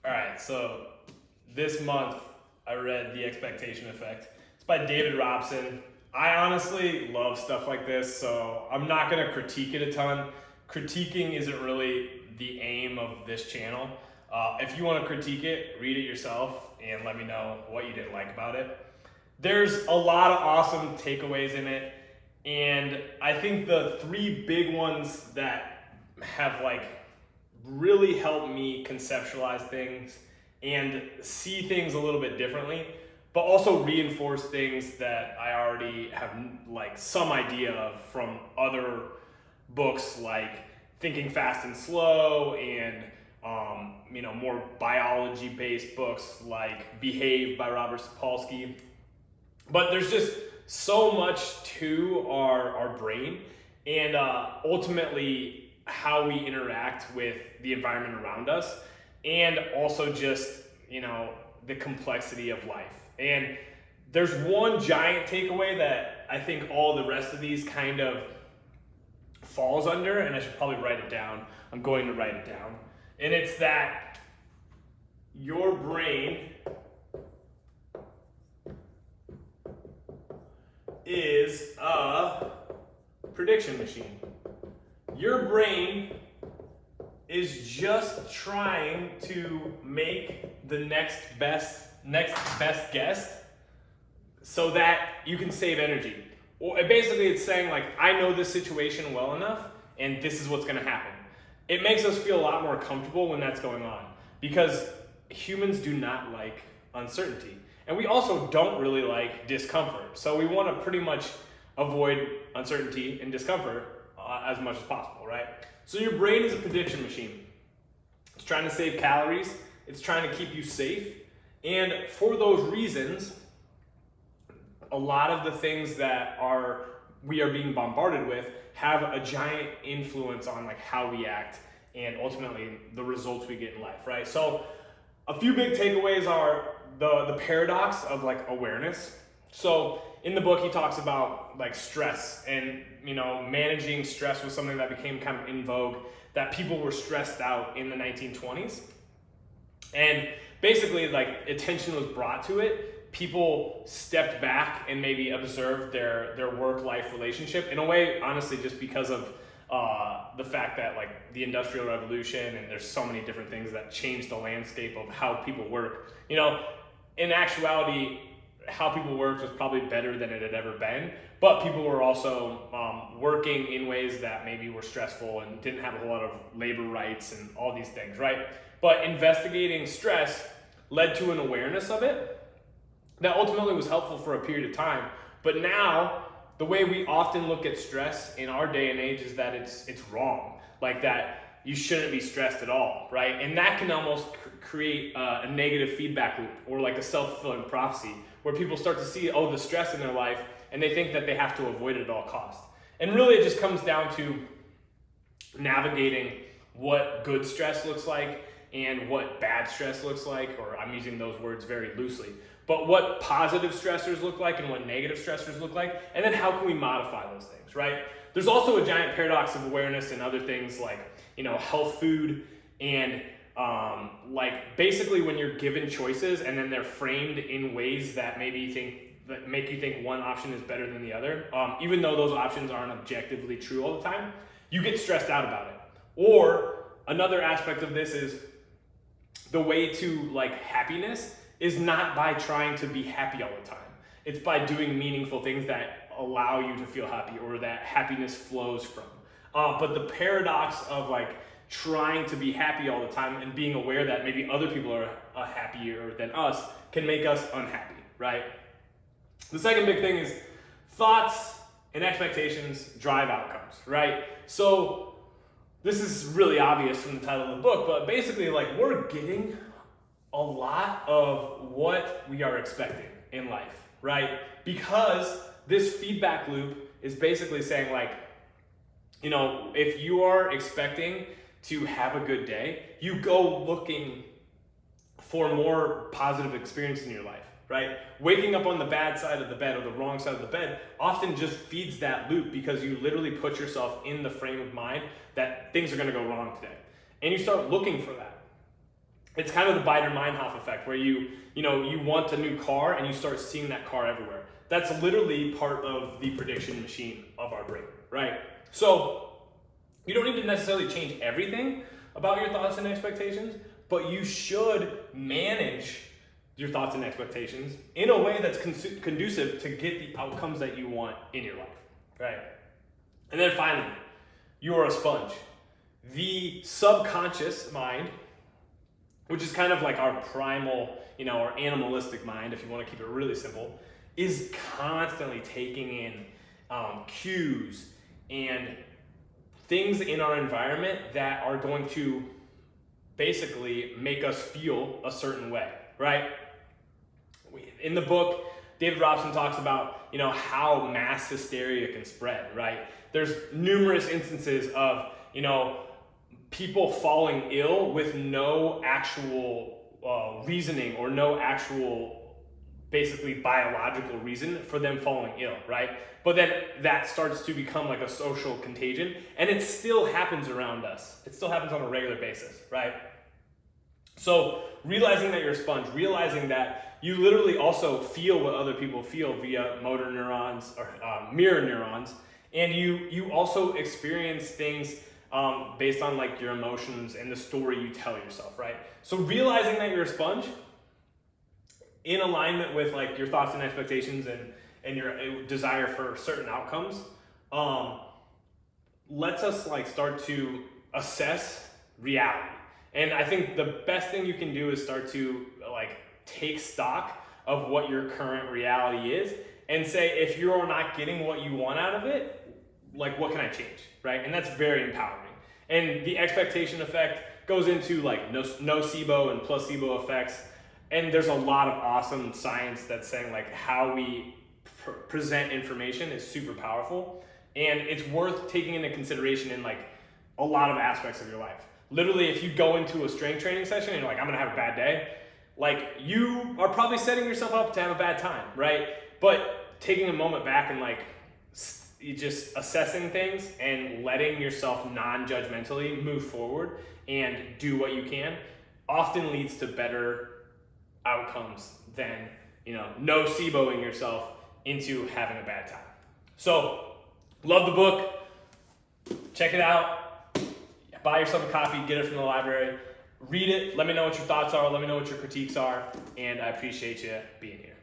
All right, so this month I read The Expectation Effect. It's by David Robson. I honestly love stuff like this, so I'm not going to critique it a ton. Critiquing isn't really the aim of this channel. If you want to critique it, read it yourself and let me know what you didn't like about it. There's a lot of awesome takeaways in it, and I think the three big ones that have really helped me conceptualize things and see things a little bit differently, but also reinforce things that I already have some idea of from other books like Thinking Fast and Slow and more biology-based books like Behave by Robert Sapolsky. But there's just so much to our brain and ultimately how we interact with the environment around us, and also just the complexity of life. And there's one giant takeaway that I think all the rest of these kind of falls under, and I should probably write it down. I'm going to write it down. And it's that your brain is a prediction machine. Your brain is just trying to make the next best guess so that you can save energy. Or basically it's saying I know this situation well enough and this is what's going to happen. It makes us feel a lot more comfortable when that's going on, because humans do not like uncertainty. And we also don't really like discomfort. So we want to pretty much avoid uncertainty and discomfort as much as possible, right? So your brain is a prediction machine. It's trying to save calories. It's trying to keep you safe. And for those reasons, a lot of the things that we are being bombarded with have a giant influence on how we act and ultimately the results we get in life, right? So a few big takeaways are the paradox of awareness. So in the book, he talks about stress, and managing stress was something that became kind of in vogue, that people were stressed out in the 1920s. And basically attention was brought to it. People stepped back and maybe observed their work-life relationship in a way, honestly, just because of the fact that the Industrial Revolution, and there's so many different things that changed the landscape of how people work. In actuality, how people worked was probably better than it had ever been, but people were also working in ways that maybe were stressful and didn't have a whole lot of labor rights and all these things, right? But investigating stress led to an awareness of it that ultimately was helpful for a period of time. But now, the way we often look at stress in our day and age is that it's wrong, that you shouldn't be stressed at all, right? And that can almost create a negative feedback loop, or a self-fulfilling prophecy, where people start to see, the stress in their life, and they think that they have to avoid it at all costs. And really it just comes down to navigating what good stress looks like and what bad stress looks like, or I'm using those words very loosely, but what positive stressors look like and what negative stressors look like, and then how can we modify those things, right? There's also a giant paradox of awareness and other things health food, and basically when you're given choices and then they're framed in ways that make you think one option is better than the other, even though those options aren't objectively true all the time, you get stressed out about it. Or another aspect of this is the way to happiness is not by trying to be happy all the time. It's by doing meaningful things that allow you to feel happy, or that happiness flows from. But the paradox of trying to be happy all the time and being aware that maybe other people are happier than us can make us unhappy, right? The second big thing is thoughts and expectations drive outcomes, right? So this is really obvious from the title of the book, but basically we're getting a lot of what we are expecting in life, right? Because this feedback loop is basically saying if you are expecting to have a good day, you go looking for more positive experience in your life, right? Waking up on the bad side of the bed or the wrong side of the bed often just feeds that loop, because you literally put yourself in the frame of mind that things are going to go wrong today. And you start looking for that. It's kind of the Baader-Meinhof effect where you want a new car and you start seeing that car everywhere. That's literally part of the prediction machine of our brain, right? So you don't need to necessarily change everything about your thoughts and expectations, but you should manage your thoughts and expectations in a way that's conducive to get the outcomes that you want in your life, right? And then finally, you are a sponge. The subconscious mind, which is kind of like our primal, our animalistic mind, if you want to keep it really simple, is constantly taking in cues and things in our environment that are going to basically make us feel a certain way, right? In the book, David Robson talks about, how mass hysteria can spread, right? There's numerous instances of, people falling ill with no actual reasoning or no actual, basically biological reason for them falling ill, right? But then that starts to become like a social contagion, and it still happens around us. It still happens on a regular basis, right? So realizing that you're a sponge, realizing that you literally also feel what other people feel via motor neurons or mirror neurons, and you also experience things based on like your emotions and the story you tell yourself, right? So realizing that you're a sponge in alignment with like your thoughts and expectations and your desire for certain outcomes lets us like start to assess reality. And I think the best thing you can do is start to like take stock of what your current reality is and say, if you're not getting what you want out of it, like what can I change, right? And that's very empowering. And the expectation effect goes into like nocebo and placebo effects. And there's a lot of awesome science that's saying like how we present information is super powerful. And it's worth taking into consideration in like a lot of aspects of your life. Literally, if you go into a strength training session and you're like, I'm gonna have a bad day, like you are probably setting yourself up to have a bad time, right? But taking a moment back and like just assessing things and letting yourself non-judgmentally move forward and do what you can often leads to better outcomes than, noceboing yourself into having a bad time. So, love the book. Check it out. Buy yourself a copy, get it from the library. Read it. Let me know what your thoughts are. Let me know what your critiques are. And I appreciate you being here.